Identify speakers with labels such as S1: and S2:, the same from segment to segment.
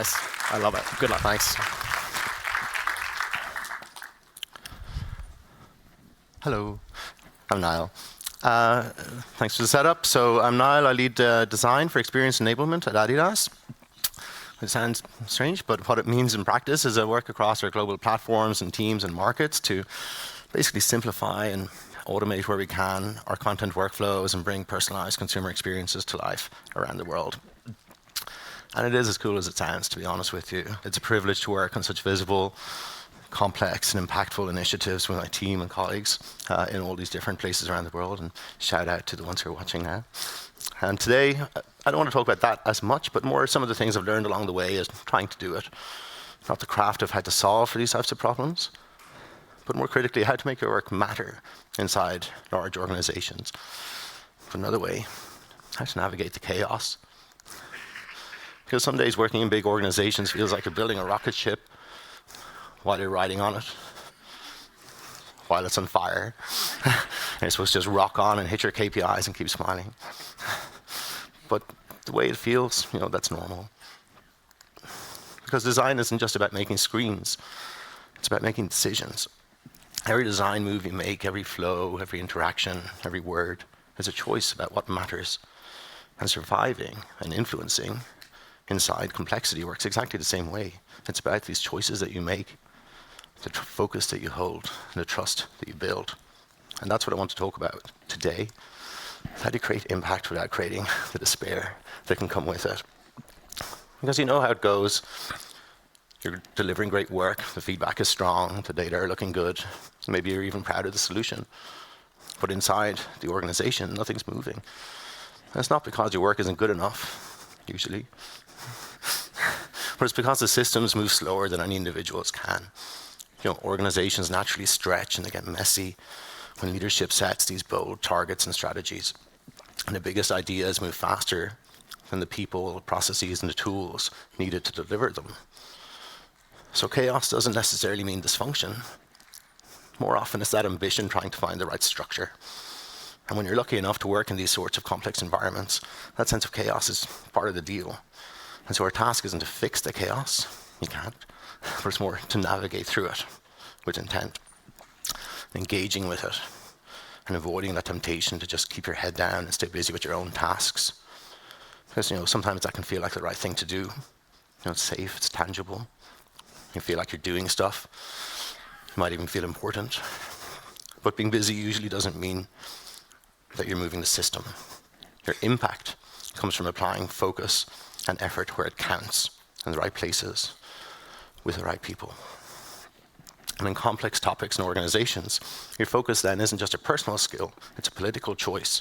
S1: Nice. I love it. Good luck. Thanks.
S2: Hello, I'm Niall. Thanks for the setup. So I'm Niall. I lead design for experience enablement at Adidas. It sounds strange, but what it means in practice is I work across our global platforms and teams and markets to basically simplify and automate where we can our content workflows and bring personalized consumer experiences to life around the world. And it is as cool as it sounds, to be honest with you. It's a privilege to work on such visible, complex and impactful initiatives with my team and colleagues in all these different places around the world, and shout out to the ones who are watching now. And today, I don't want to talk about that as much, but more some of the things I've learned along the way as trying to do it. Not the craft of how to solve for these types of problems, but more critically, how to make your work matter inside large organizations. Put another way, how to navigate the chaos. Because some days working in big organizations feels like you're building a rocket ship while you're riding on it, while it's on fire. And you're supposed to just rock on and hit your KPIs and keep smiling. But the way it feels, that's normal. Because design isn't just about making screens, it's about making decisions. Every design move you make, every flow, every interaction, every word is a choice about what matters. And surviving and influencing inside complexity works exactly the same way. It's about these choices that you make, the focus that you hold, and the trust that you build. And that's what I want to talk about today. How to create impact without creating the despair that can come with it. Because you know how it goes. You're delivering great work, the feedback is strong, the data are looking good, maybe you're even proud of the solution. But inside the organization, nothing's moving. And it's not because your work isn't good enough, usually. But it's because the systems move slower than any individuals can. Organizations naturally stretch and they get messy when leadership sets these bold targets and strategies. And the biggest ideas move faster than the people, processes, and the tools needed to deliver them. So chaos doesn't necessarily mean dysfunction. More often it's that ambition trying to find the right structure. And when you're lucky enough to work in these sorts of complex environments, that sense of chaos is part of the deal. And so our task isn't to fix the chaos, you can't, but it's more to navigate through it with intent, engaging with it, and avoiding that temptation to just keep your head down and stay busy with your own tasks. Because sometimes that can feel like the right thing to do. It's safe, it's tangible. You feel like you're doing stuff. You might even feel important. But being busy usually doesn't mean that you're moving the system. Your impact comes from applying focus and effort where it counts, in the right places, with the right people. And in complex topics and organizations, your focus then isn't just a personal skill, it's a political choice.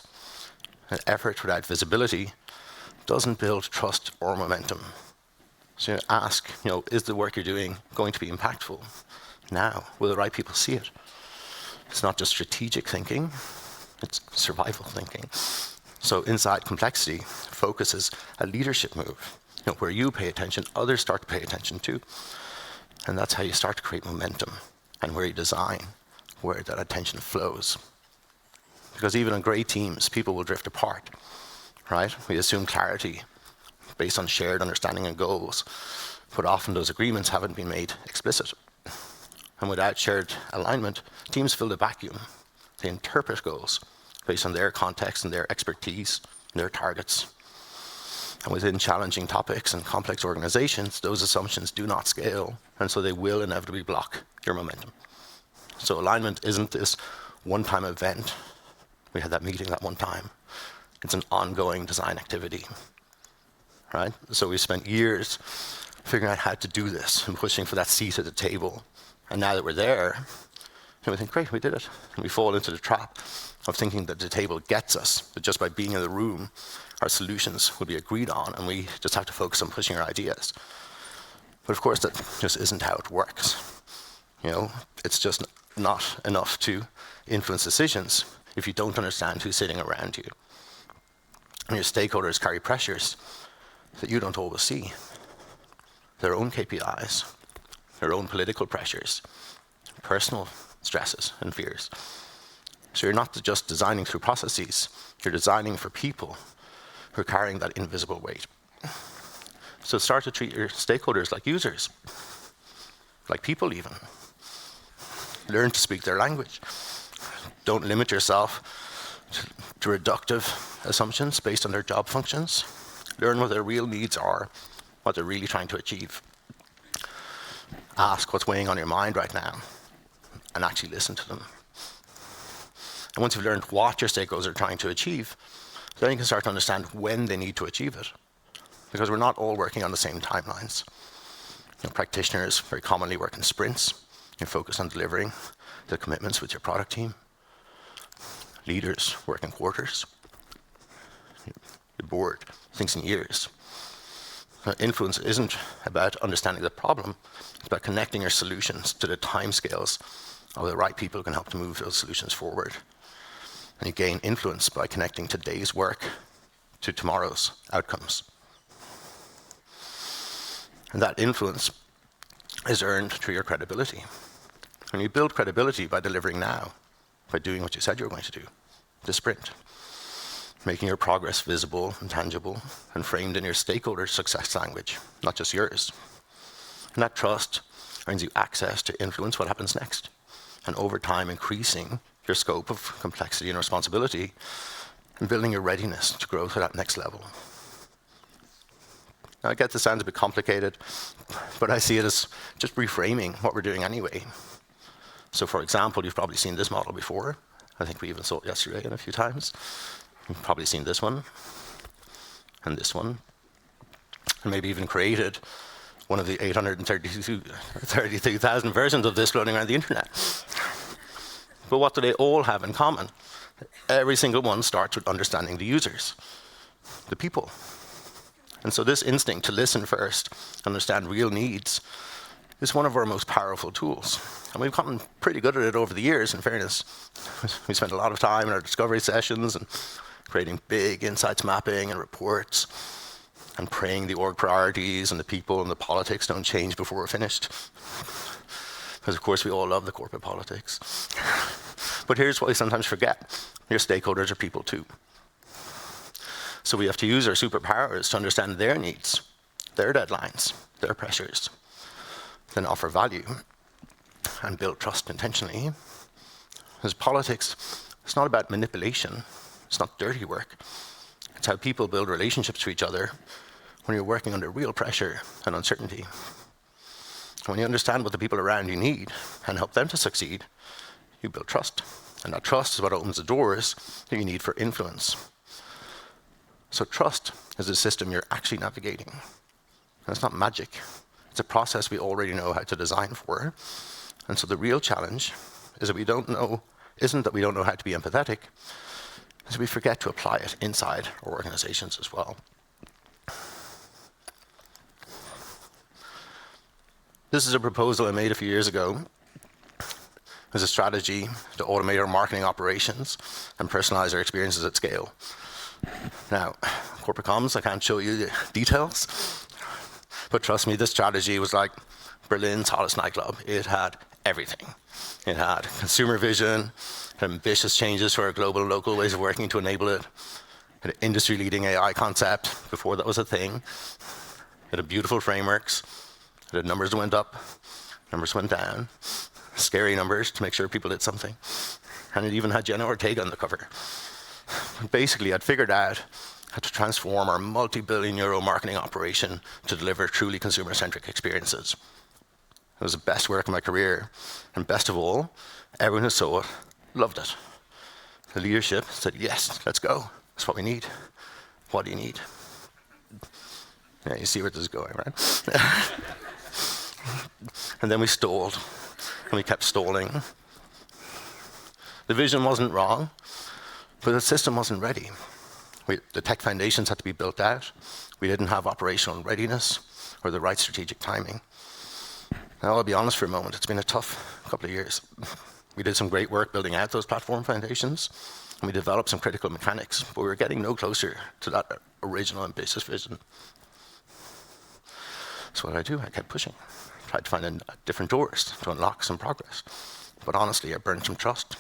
S2: An effort without visibility doesn't build trust or momentum. So you ask, is the work you're doing going to be impactful? Now, will the right people see it? It's not just strategic thinking, it's survival thinking. So inside complexity, focus is a leadership move. Where you pay attention, others start to pay attention too. And that's how you start to create momentum, and where you design, where that attention flows. Because even on great teams, people will drift apart, right? We assume clarity based on shared understanding and goals, but often those agreements haven't been made explicit. And without shared alignment, teams fill the vacuum. They interpret goals based on their context and their expertise, and their targets. And within challenging topics and complex organizations, those assumptions do not scale, and so they will inevitably block your momentum. So alignment isn't this one-time event. We had that meeting that one time. It's an ongoing design activity, right? So we spent years figuring out how to do this and pushing for that seat at the table. And now that we're there, we think, great, we did it. And we fall into the trap of thinking that the table gets us, that just by being in the room, our solutions will be agreed on, and we just have to focus on pushing our ideas. But of course, that just isn't how it works. It's just not enough to influence decisions if you don't understand who's sitting around you. And your stakeholders carry pressures that you don't always see. Their own KPIs, their own political pressures, personal stresses and fears. So you're not just designing through processes, you're designing for people who are carrying that invisible weight. So start to treat your stakeholders like users, like people even. Learn to speak their language. Don't limit yourself to reductive assumptions based on their job functions. Learn what their real needs are, what they're really trying to achieve. Ask what's weighing on your mind right now, and actually listen to them. And once you've learned what your stakeholders are trying to achieve, then you can start to understand when they need to achieve it. Because we're not all working on the same timelines. Practitioners very commonly work in sprints. You're focused on delivering the commitments with your product team. Leaders work in quarters. The board thinks in years. Influence isn't about understanding the problem, it's about connecting your solutions to the timescales of the right people who can help to move those solutions forward. And you gain influence by connecting today's work to tomorrow's outcomes. And that influence is earned through your credibility. And you build credibility by delivering now, by doing what you said you were going to do, the sprint. Making your progress visible and tangible and framed in your stakeholders' success language, not just yours. And that trust earns you access to influence what happens next, and over time increasing your scope of complexity and responsibility and building your readiness to grow to that next level. Now, I get this sounds a bit complicated, but I see it as just reframing what we're doing anyway. So for example, you've probably seen this model before. I think we even saw it yesterday and a few times. You've probably seen this one, and maybe even created one of the 832,000 versions of this floating around the internet. But what do they all have in common? Every single one starts with understanding the users, the people. And so this instinct to listen first, understand real needs, is one of our most powerful tools. And we've gotten pretty good at it over the years, in fairness. We spent a lot of time in our discovery sessions and creating big insights mapping and reports and praying the org priorities and the people and the politics don't change before we're finished. Because of course we all love the corporate politics. But here's what we sometimes forget. Your stakeholders are people too. So we have to use our superpowers to understand their needs, their deadlines, their pressures, then offer value and build trust intentionally. Because politics, it's not about manipulation. It's not dirty work. It's how people build relationships to each other when you're working under real pressure and uncertainty. When you understand what the people around you need and help them to succeed, you build trust. And that trust is what opens the doors that you need for influence. So trust is a system you're actually navigating. And it's not magic. It's a process we already know how to design for. And so the real challenge is that isn't that we don't know how to be empathetic, is we forget to apply it inside our organizations as well. This is a proposal I made a few years ago. As a strategy to automate our marketing operations and personalize our experiences at scale. Now, corporate comms, I can't show you the details, but trust me, this strategy was like Berlin's hottest nightclub. It had everything. It had consumer vision, ambitious changes to our global and local ways of working to enable it, had an industry-leading AI concept before that was a thing, it had beautiful frameworks, it had numbers that went up, numbers went down, scary numbers to make sure people did something, and it even had Jenna Ortega on the cover. Basically, I'd figured out how to transform our multi-billion euro marketing operation to deliver truly consumer-centric experiences. It was the best work of my career, and best of all, everyone who saw it loved it. The leadership said, yes, let's go. That's what we need. What do you need? Yeah, you see where this is going, right? And then we stalled, and we kept stalling. The vision wasn't wrong, but the system wasn't ready. The tech foundations had to be built out. We didn't have operational readiness or the right strategic timing. Now, I'll be honest for a moment, it's been a tough couple of years. We did some great work building out those platform foundations, and we developed some critical mechanics, but we were getting no closer to that original ambitious vision. So what did I do? I kept pushing. Tried to find different doors to unlock some progress. But honestly, I burned some trust.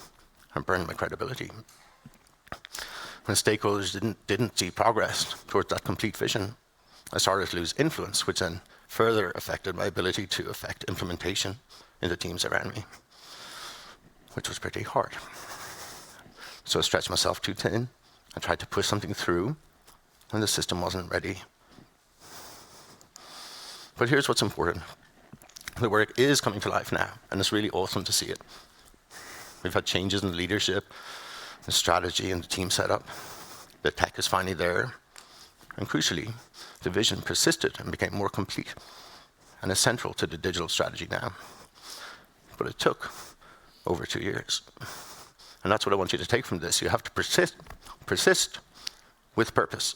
S2: I burned my credibility. When stakeholders didn't see progress towards that complete vision, I started to lose influence, which then further affected my ability to affect implementation in the teams around me, which was pretty hard. So I stretched myself too thin. I tried to push something through when the system wasn't ready. But here's what's important. The work is coming to life now, and it's really awesome to see it. We've had changes in the leadership, the strategy, and the team setup. The tech is finally there. And crucially, the vision persisted and became more complete and is central to the digital strategy now. But it took over 2 years. And that's what I want you to take from this. You have to persist with purpose.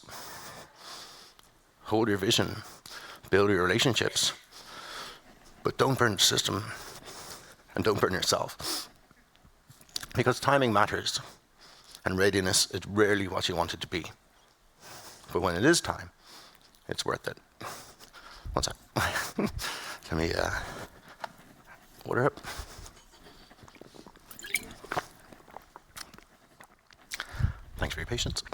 S2: Hold your vision, build your relationships, but don't burn the system and don't burn yourself. Because timing matters, and readiness is rarely what you want it to be. But when it is time, it's worth it. One sec. Let me order up. Thanks for your patience.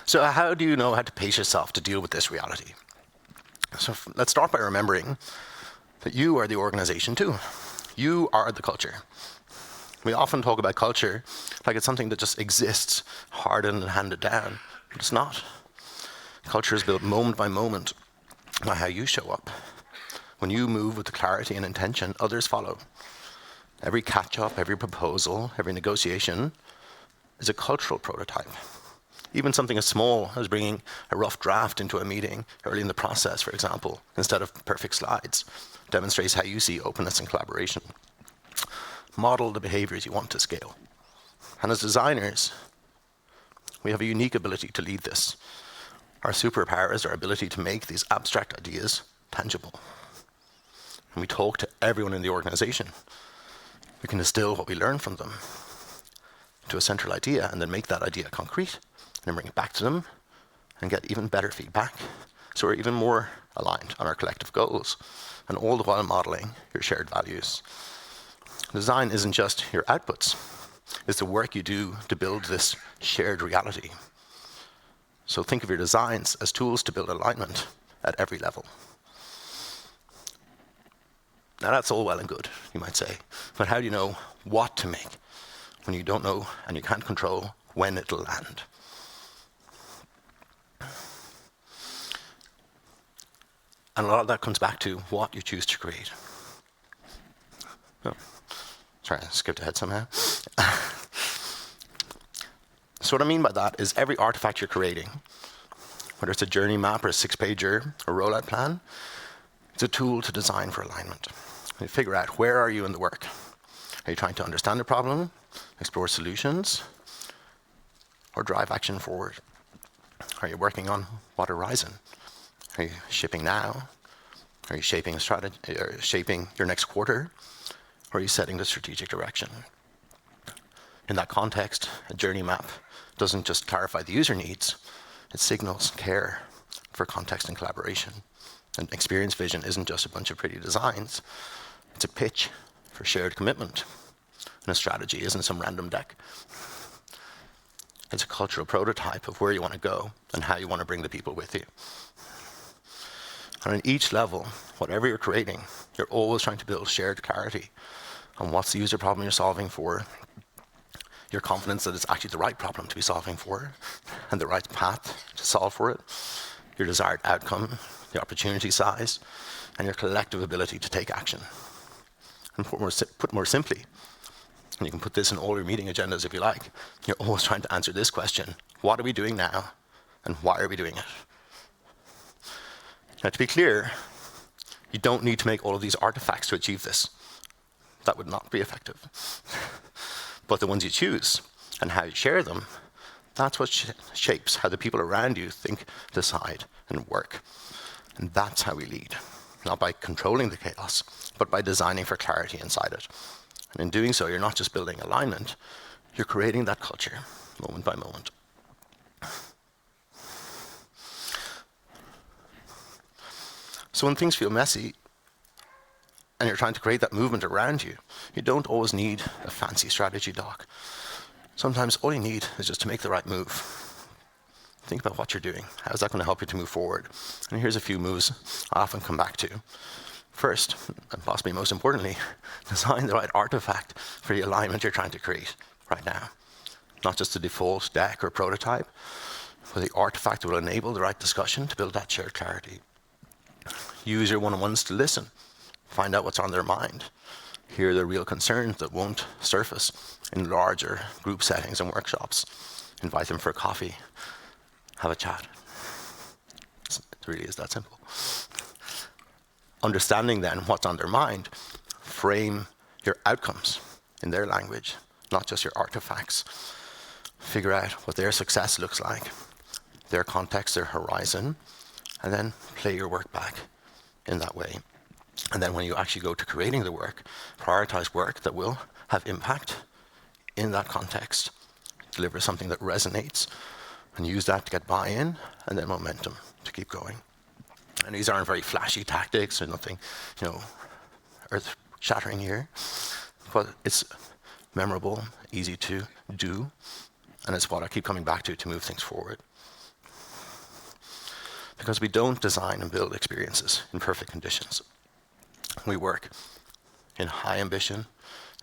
S2: So how do you know how to pace yourself to deal with this reality? So let's start by remembering that you are the organization too. You are the culture. We often talk about culture like it's something that just exists, hardened and handed down, but it's not. Culture is built moment by moment by how you show up. When you move with clarity and intention, others follow. Every catch-up, every proposal, every negotiation is a cultural prototype. Even something as small as bringing a rough draft into a meeting early in the process, for example, instead of perfect slides, demonstrates how you see openness and collaboration. Model the behaviors you want to scale. And as designers, we have a unique ability to lead this. Our superpower is our ability to make these abstract ideas tangible. And we talk to everyone in the organization. We can distill what we learn from them to a central idea and then make that idea concrete and then bring it back to them and get even better feedback. So we're even more aligned on our collective goals, and all the while modeling your shared values. Design isn't just your outputs, it's the work you do to build this shared reality. So think of your designs as tools to build alignment at every level. Now that's all well and good, you might say, but how do you know what to make when you don't know and you can't control when it'll land? And a lot of that comes back to what you choose to create. Oh, sorry, I skipped ahead somehow. So what I mean by that is every artifact you're creating, whether it's a journey map or a 6-pager or rollout plan, it's a tool to design for alignment. You figure out where are you in the work. Are you trying to understand the problem, explore solutions, or drive action forward? Are you working on what horizon? Are you shipping now? Are you shaping a strategy, or shaping your next quarter? Or are you setting the strategic direction? In that context, a journey map doesn't just clarify the user needs, it signals care for context and collaboration. And experience vision isn't just a bunch of pretty designs, it's a pitch for shared commitment. And a strategy isn't some random deck. It's a cultural prototype of where you want to go and how you want to bring the people with you. And at each level, whatever you're creating, you're always trying to build shared clarity on what's the user problem you're solving for, your confidence that it's actually the right problem to be solving for, and the right path to solve for it, your desired outcome, the opportunity size, and your collective ability to take action. And put more simply, and you can put this in all your meeting agendas if you like, you're always trying to answer this question: what are we doing now, and why are we doing it? Now, to be clear, you don't need to make all of these artifacts to achieve this. That would not be effective. But the ones you choose and how you share them, that's what shapes how the people around you think, decide, and work. And that's how we lead, not by controlling the chaos, but by designing for clarity inside it. And in doing so, you're not just building alignment, you're creating that culture, moment by moment. So when things feel messy, and you're trying to create that movement around you, you don't always need a fancy strategy doc. Sometimes all you need is just to make the right move. think about what you're doing. How is that going to help you to move forward? And here's a few moves I often come back to. First, and possibly most importantly, design the right artifact for the alignment you're trying to create right now. Not just the default deck or prototype, but the artifact that will enable the right discussion to build that shared clarity. Use your one-on-ones to listen, find out what's on their mind, hear the real concerns that won't surface in larger group settings and workshops. Invite them for a coffee, have a chat. It really is that simple. Understanding then what's on their mind, frame your outcomes in their language, not just your artifacts. Figure out what their success looks like, their context, their horizon, and then play your work back in that way. And then when you actually go to creating the work, prioritize work that will have impact in that context, deliver something that resonates, and use that to get buy-in and then momentum to keep going. And these aren't very flashy tactics or nothing, earth-shattering here, but it's memorable, easy to do, and it's what I keep coming back to move things forward. Because we don't design and build experiences in perfect conditions. We work in high ambition,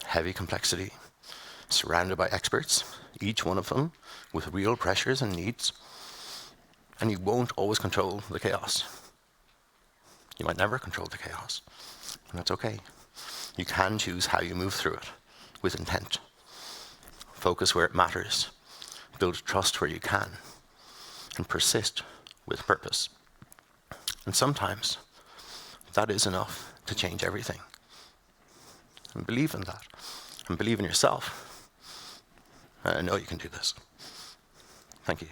S2: heavy complexity, surrounded by experts, each one of them with real pressures and needs, and you won't always control the chaos. You might never control the chaos, and that's okay. You can choose how you move through it with intent. Focus where it matters, build trust where you can, and persist with purpose. And sometimes that is enough to change everything. And believe in that, and believe in yourself. And I know you can do this. Thank you.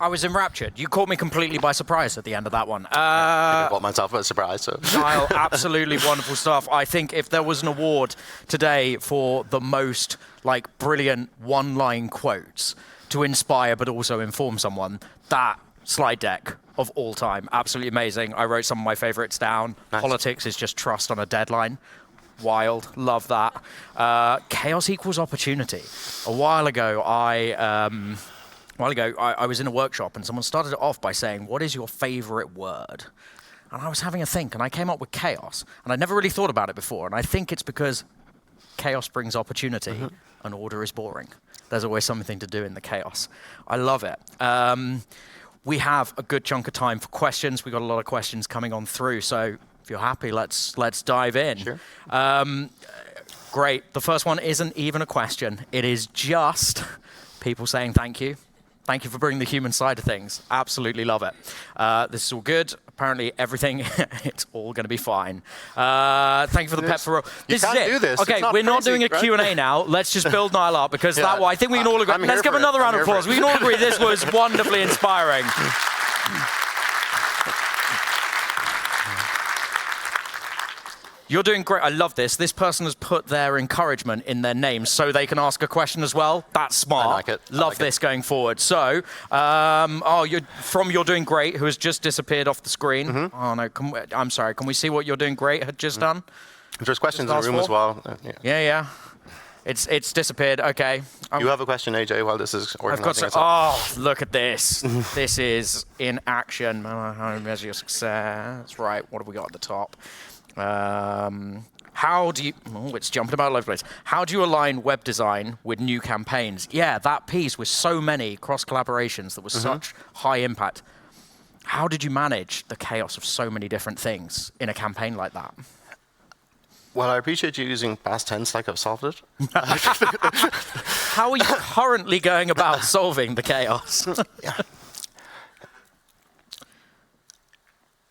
S3: I was enraptured. You caught me completely by surprise at the end of that one.
S2: I caught myself by surprise. So.
S3: Niall, absolutely wonderful stuff. I think if there was an award today for the most brilliant one-line quotes to inspire but also inform someone, that slide deck of all time, absolutely amazing. I wrote some of my favorites down. Nice. Politics is just trust on a deadline. Wild, love that. Chaos equals opportunity. A while ago, I was in a workshop and someone started it off by saying, what is your favorite word? And I was having a think and I came up with chaos. And I never really thought about it before. And I think it's because chaos brings opportunity and order is boring. There's always something to do in the chaos. I love it. We have a good chunk of time for questions. We've got a lot of questions coming on through. So if you're happy, let's dive in.
S2: Sure.
S3: Great. The first one isn't even a question. It is just people saying thank you. Thank you for bringing the human side of things. Absolutely love it. This is all good. Apparently everything, it's all going to be fine. Thank you for the pep for...
S2: This is it. Do this.
S3: Okay, we're not doing a Q&A now. Let's just build Niall up because that way, I think we can all agree. Let's give another round of applause. We can all agree this was wonderfully inspiring. You're doing great. I love this. This person has put their encouragement in their name so they can ask a question as well. That's smart.
S2: I like it.
S3: Love this going forward. So, you're doing great, who has just disappeared off the screen. Oh no, I'm sorry. Can we see what you're doing great had just done?
S2: If there's questions in the room as well.
S3: Yeah. It's disappeared. Okay.
S2: You have a question, AJ, while this is organizing itself.
S3: Oh, look at this. This is in action. How to measure your success. Right. What have we got at the top? How do you... Oh, it's jumping about all over the place. How do you align web design with new campaigns? Yeah, that piece with so many cross-collaborations that was such high impact. How did you manage the chaos of so many different things in a campaign like that?
S2: Well, I appreciate you using past tense like I've solved it.
S3: How are you currently going about solving the chaos?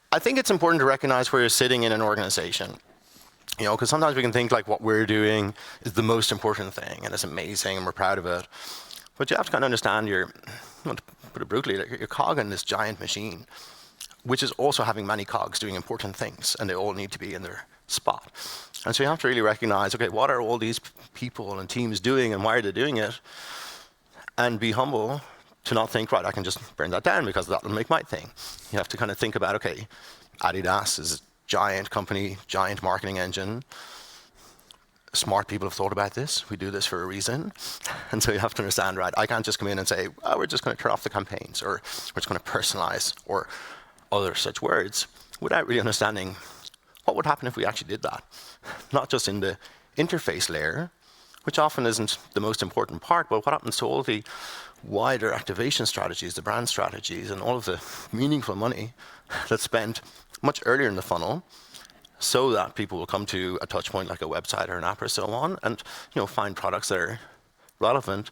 S2: I think it's important to recognize where you're sitting in an organization. Because sometimes we can think what we're doing is the most important thing and it's amazing and we're proud of it. But you have to kind of understand to put it brutally, you're cog in this giant machine, which is also having many cogs doing important things and they all need to be in their spot. And so you have to really recognize, okay, what are all these people and teams doing and why are they doing it? And be humble to not think, right, I can just burn that down because that'll make my thing. You have to kind of think about, okay, Adidas is a giant company, giant marketing engine. Smart people have thought about this. We do this for a reason. And so you have to understand, right, I can't just come in and say, oh, we're just going to turn off the campaigns, or we're just going to personalize, or other such words, without really understanding what would happen if we actually did that. Not just in the interface layer, which often isn't the most important part, but what happens to all the wider activation strategies, the brand strategies, and all of the meaningful money that's spent much earlier in the funnel, so that people will come to a touch point like a website or an app or so on, and find products that are relevant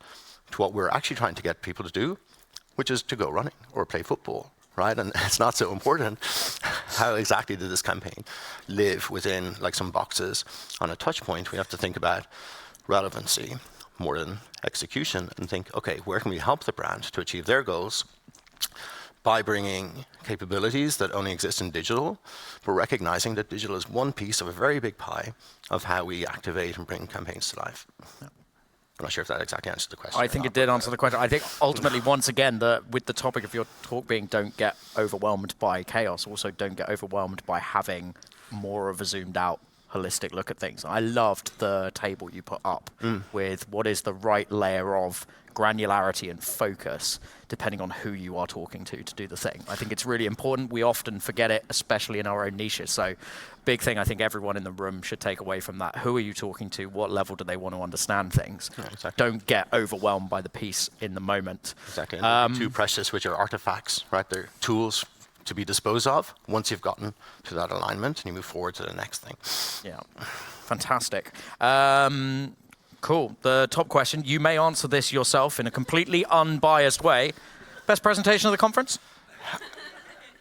S2: to what we're actually trying to get people to do, which is to go running or play football, right? And it's not so important how exactly did this campaign live within like some boxes on a touch point. We have to think about relevancy more than execution and think, okay, where can we help the brand to achieve their goals by bringing capabilities that only exist in digital, but recognizing that digital is one piece of a very big pie of how we activate and bring campaigns to life. Yeah. I'm not sure if that exactly answered the question.
S3: I think it did answer the question. I think ultimately, once again, with the topic of your talk being don't get overwhelmed by chaos, also don't get overwhelmed by having more of a zoomed out holistic look at things. I loved the table you put up with what is the right layer of granularity and focus depending on who you are talking to do the thing. I think it's really important. We often forget it, especially in our own niches. So big thing I think everyone in the room should take away from that. Who are you talking to? What level do they want to understand things?
S2: Yeah, exactly.
S3: Don't get overwhelmed by the piece in the moment.
S2: Exactly. Too precious, which are artifacts, right? They're tools to be disposed of once you've gotten to that alignment and you move forward to the next thing.
S3: Yeah, fantastic. Cool. The top question, you may answer this yourself in a completely unbiased way. Best presentation of the conference?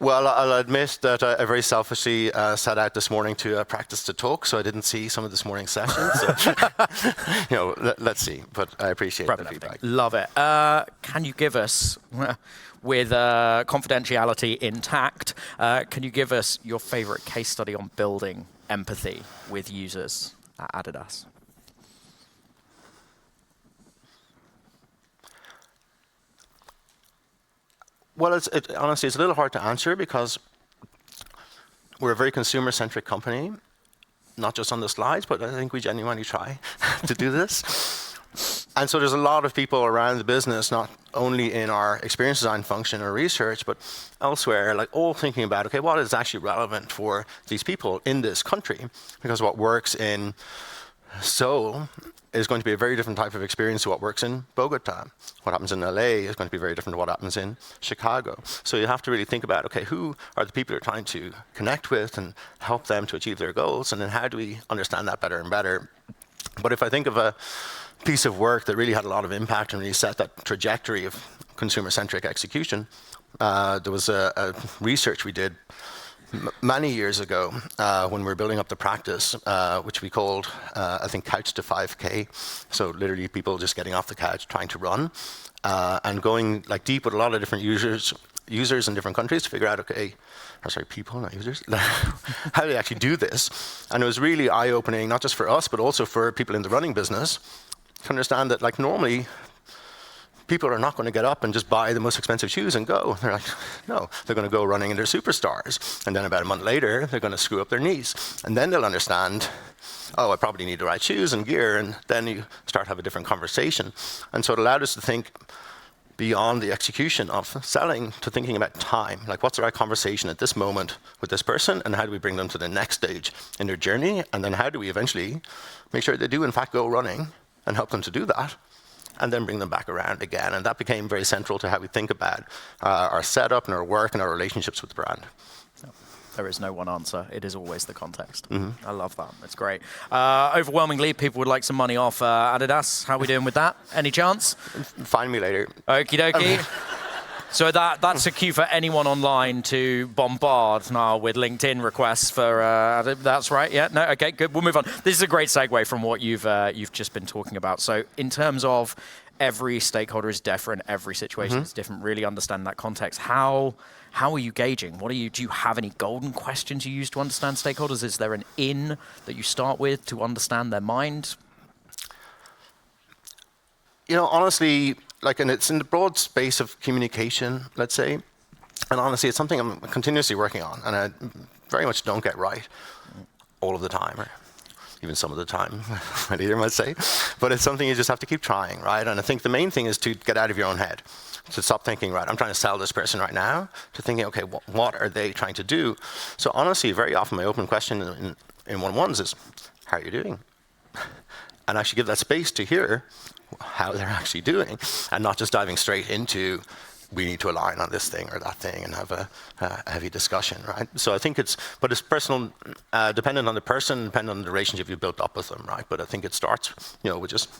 S2: Well, I'll admit that I very selfishly set out this morning to practice to talk, so I didn't see some of this morning's sessions. So, let's see. But I appreciate the feedback.
S3: Love it. Can you give us, with confidentiality intact, can you give us your favorite case study on building empathy with users at Adidas?
S2: Well, honestly, it's a little hard to answer because we're a very consumer-centric company, not just on the slides, but I think we genuinely try to do this. And so there's a lot of people around the business, not only in our experience design function or research, but elsewhere, like all thinking about, okay, what is actually relevant for these people in this country? Because what works in Seoul is going to be a very different type of experience to what works in Bogota. What happens in LA is going to be very different to what happens in Chicago. So you have to really think about, okay, who are the people you're trying to connect with and help them to achieve their goals? And then how do we understand that better and better? But if I think of a piece of work that really had a lot of impact and really set that trajectory of consumer-centric execution, there was a research we did many years ago when we were building up the practice, which we called, I think, Couch to 5K. So literally people just getting off the couch, trying to run, and going like deep with a lot of different users in different countries to figure out, okay, people, not users, how do they actually do this? And it was really eye-opening, not just for us, but also for people in the running business to understand that, like, normally people are not going to get up and just buy the most expensive shoes and go. They're like, no, they're going to go running in their superstars. And then about a month later, they're going to screw up their knees. And then they'll understand, oh, I probably need the right shoes and gear. And then you start to have a different conversation. And so it allowed us to think beyond the execution of selling to thinking about time. Like, what's the right conversation at this moment with this person? And how do we bring them to the next stage in their journey? And then how do we eventually make sure they do, in fact, go running and help them to do that? And then bring them back around again. And that became very central to how we think about our setup and our work and our relationships with the brand.
S3: There is no one answer. It is always the context. I love that. It's great. Overwhelmingly, people would like some money off Adidas. How are we doing with that? Any chance?
S2: Find me later.
S3: Okie dokie. So that's a cue for anyone online to bombard now with LinkedIn requests for. That's right. Yeah. No. Okay. Good. We'll move on. This is a great segue from what you've just been talking about. So in terms of every stakeholder is different, every situation is different. Really understand that context. How are you gauging? Do you have any golden questions you use to understand stakeholders? Is there an in that you start with to understand their mind?
S2: Honestly, and it's in the broad space of communication, let's say, And honestly, it's something I'm continuously working on, and I very much don't get right all of the time, or even some of the time, my leader might say. But it's something you just have to keep trying, right? And I think the main thing is to get out of your own head, to stop thinking, right, I'm trying to sell this person right now, to thinking, okay, what are they trying to do? So honestly, very often my open question in one-on-ones is, how are you doing? And actually give that space to hear how they're actually doing, and not just diving straight into, we need to align on this thing or that thing and have a heavy discussion, right? So I think it's personal, dependent on the person, dependent on the relationship you built up with them, right? But I think it starts, with just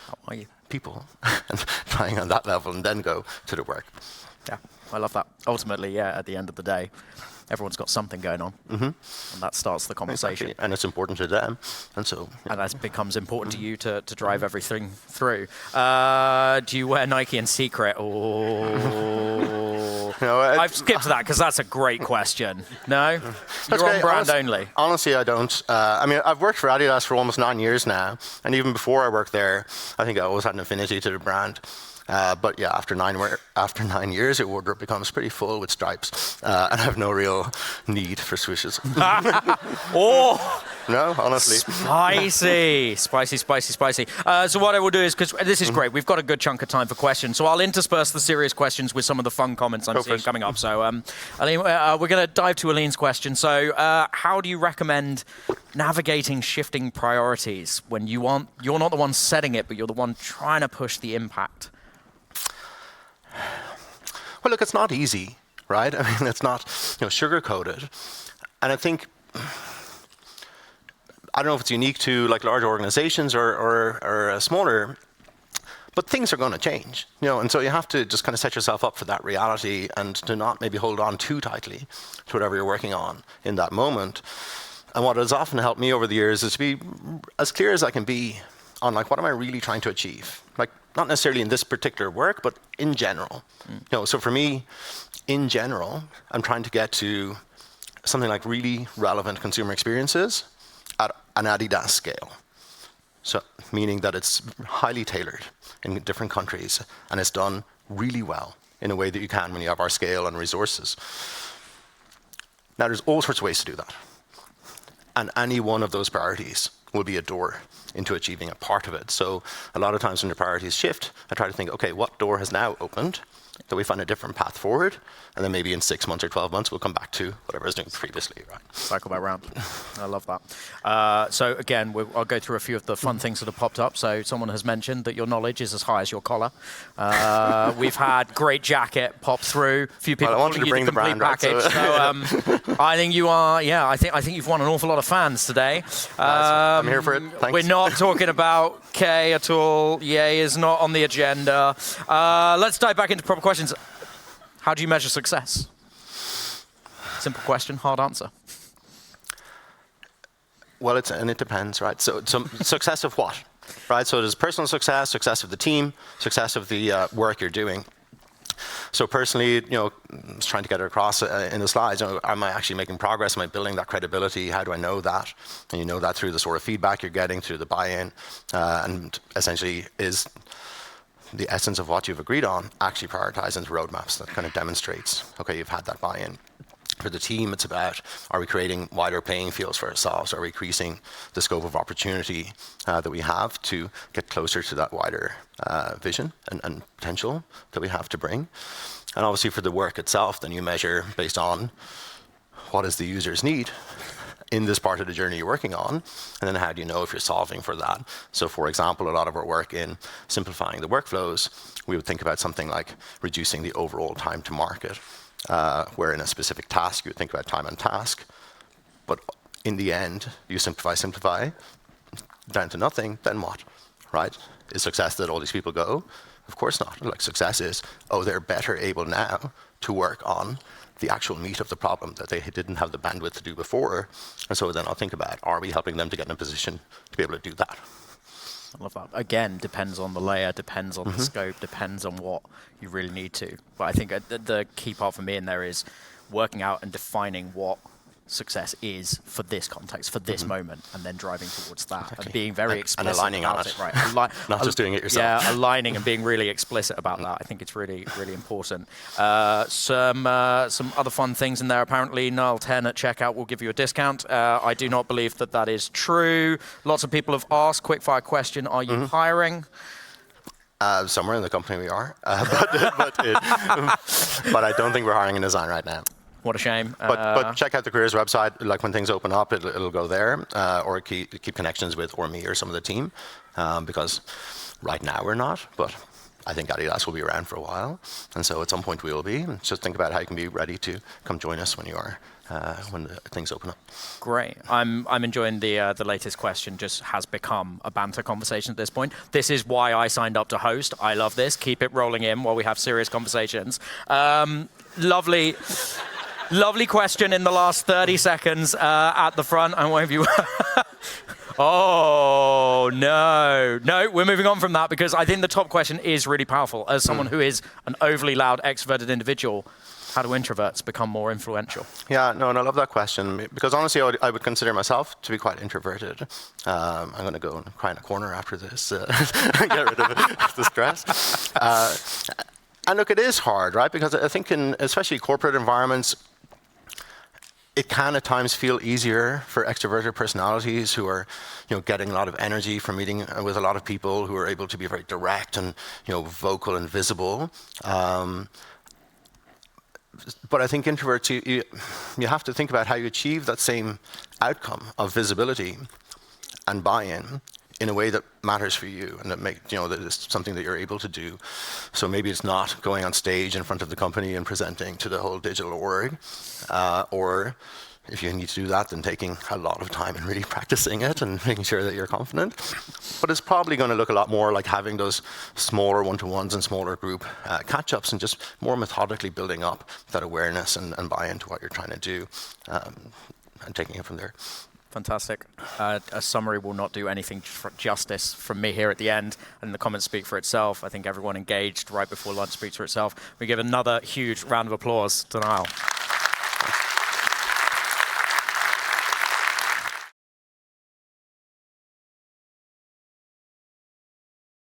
S3: How are you?
S2: people and trying on that level, and then go to the work.
S3: Yeah, I love that. Ultimately, yeah, at the end of the day, everyone's got something going on, and that starts the conversation.
S2: Exactly. And it's important to them, and so.
S3: And that becomes important to you to drive everything through. Do you wear Nike in secret?
S2: No,
S3: I've skipped that because that's a great question. No?
S2: That's
S3: You're on
S2: great.
S3: brand only.
S2: Honestly, I don't. I mean, I've worked for Adidas for almost 9 years now, and even before I worked there, I think I always had an affinity to the brand. But yeah, after 9 years, your wardrobe becomes pretty full with stripes, and I have no real need for swooshes.
S3: Oh!
S2: No, honestly.
S3: Spicy. So what I will do is, because this is great, we've got a good chunk of time for questions, so I'll intersperse the serious questions with some of the fun comments I'm seeing coming up. So Aline, we're going to dive to Aline's question. So how do you recommend navigating shifting priorities when you're not the one setting it, but you're the one trying to push the impact?
S2: Well, look, it's not easy, right? I mean, it's not sugar-coated. And I think, I don't know if it's unique to like large organizations or smaller, but things are going to change, and so you have to just kind of set yourself up for that reality and to not maybe hold on too tightly to whatever you're working on in that moment. And what has often helped me over the years is to be as clear as I can be on like, what am I really trying to achieve? Like, not necessarily in this particular work, but in general. So for me, in general, I'm trying to get to something like really relevant consumer experiences at an Adidas scale. So meaning that it's highly tailored in different countries, and it's done really well in a way that you can when you have our scale and resources. Now, there's all sorts of ways to do that. And any one of those priorities will be a door into achieving a part of it. So a lot of times when the priorities shift, I try to think, okay, what door has now opened that we find a different path forward? And then maybe in 6 months or 12 months, we'll come back to whatever I was doing previously, right? Cycle
S3: back round. I love that. So again, I'll go through a few of the fun things that have popped up. So someone has mentioned that your knowledge is as high as your collar. We've had great jacket pop through. A few people calling you the complete package. So I think you are, I think you've won an awful lot of fans today.
S2: I'm here for it. Thanks.
S3: We're not talking about K at all. Yay is not on the agenda. Let's dive back into proper questions. How do you measure success? Simple question, hard answer.
S2: Well, it depends, right? So success of what, right? So there's personal success, success of the team, success of the work you're doing. So personally, trying to get it across in the slides, am I actually making progress? Am I building that credibility? How do I know that? And you know that through the sort of feedback you're getting, through the buy-in, and essentially is the essence of what you've agreed on actually prioritized into roadmaps that kind of demonstrates, okay, you've had that buy-in. For the team, it's about, are we creating wider playing fields for ourselves? Are we increasing the scope of opportunity that we have to get closer to that wider vision and potential that we have to bring? And obviously for the work itself, then you measure based on what is the user's need in this part of the journey you're working on, and then how do you know if you're solving for that? So for example, a lot of our work in simplifying the workflows, we would think about something like reducing the overall time to market, where in a specific task, you would think about time and task, but in the end, you simplify, down to nothing, then what, right? Is success that all these people go? Of course not. Like success is, they're better able now to work on the actual meat of the problem that they didn't have the bandwidth to do before. And so then I'll think about, are we helping them to get in a position to be able to do that?
S3: I love that. Again, depends on the layer, depends on the scope, depends on what you really need to. But I think the key part for me in there is working out and defining what success is for this context, for this moment, and then driving towards that,
S2: Exactly.
S3: and being very explicit
S2: and aligning
S3: about
S2: on it.
S3: Right?
S2: Not just doing it yourself.
S3: Yeah, aligning and being really explicit about that. I think it's really, really important. Some other fun things in there. Apparently, Nile 10 at checkout will give you a discount. I do not believe that that is true. Lots of people have asked, quickfire question, are you hiring?
S2: Somewhere in the company we are, but I don't think we're hiring in design right now.
S3: What a shame.
S2: But check out the careers website. Like when things open up, it'll go there, or keep connections with or me or some of the team, because right now we're not. But I think Adidas will be around for a while, and so at some point we will be. And just think about how you can be ready to come join us when you are. When things open up.
S3: Great. I'm enjoying the latest question. Just has become a banter conversation at this point. This is why I signed up to host. I love this. Keep it rolling in while we have serious conversations. Lovely question in the last 30 seconds at the front. I won't have you. Oh, no, we're moving on from that because I think the top question is really powerful. As someone who is an overly loud, extroverted individual, how do introverts become more influential?
S2: Yeah, no, and I love that question because honestly, I would consider myself to be quite introverted. I'm going to go and cry in a corner after this and get rid of the stress. And look, it is hard, right? Because I think in especially corporate environments, it can at times feel easier for extroverted personalities who are, getting a lot of energy from meeting with a lot of people, who are able to be very direct and, vocal and visible. But I think introverts, you have to think about how you achieve that same outcome of visibility and buy-in in a way that matters for you and that that is something that you're able to do. So maybe it's not going on stage in front of the company and presenting to the whole digital org, or if you need to do that, then taking a lot of time and really practicing it and making sure that you're confident. But it's probably going to look a lot more like having those smaller one-to-ones and smaller group catch-ups and just more methodically building up that awareness and buy-in to what you're trying to do and taking it from there.
S3: Fantastic. A summary will not do anything justice from me here at the end, and the comments speak for itself. I think everyone engaged right before lunch speaks for itself. We give another huge round of applause to Niall.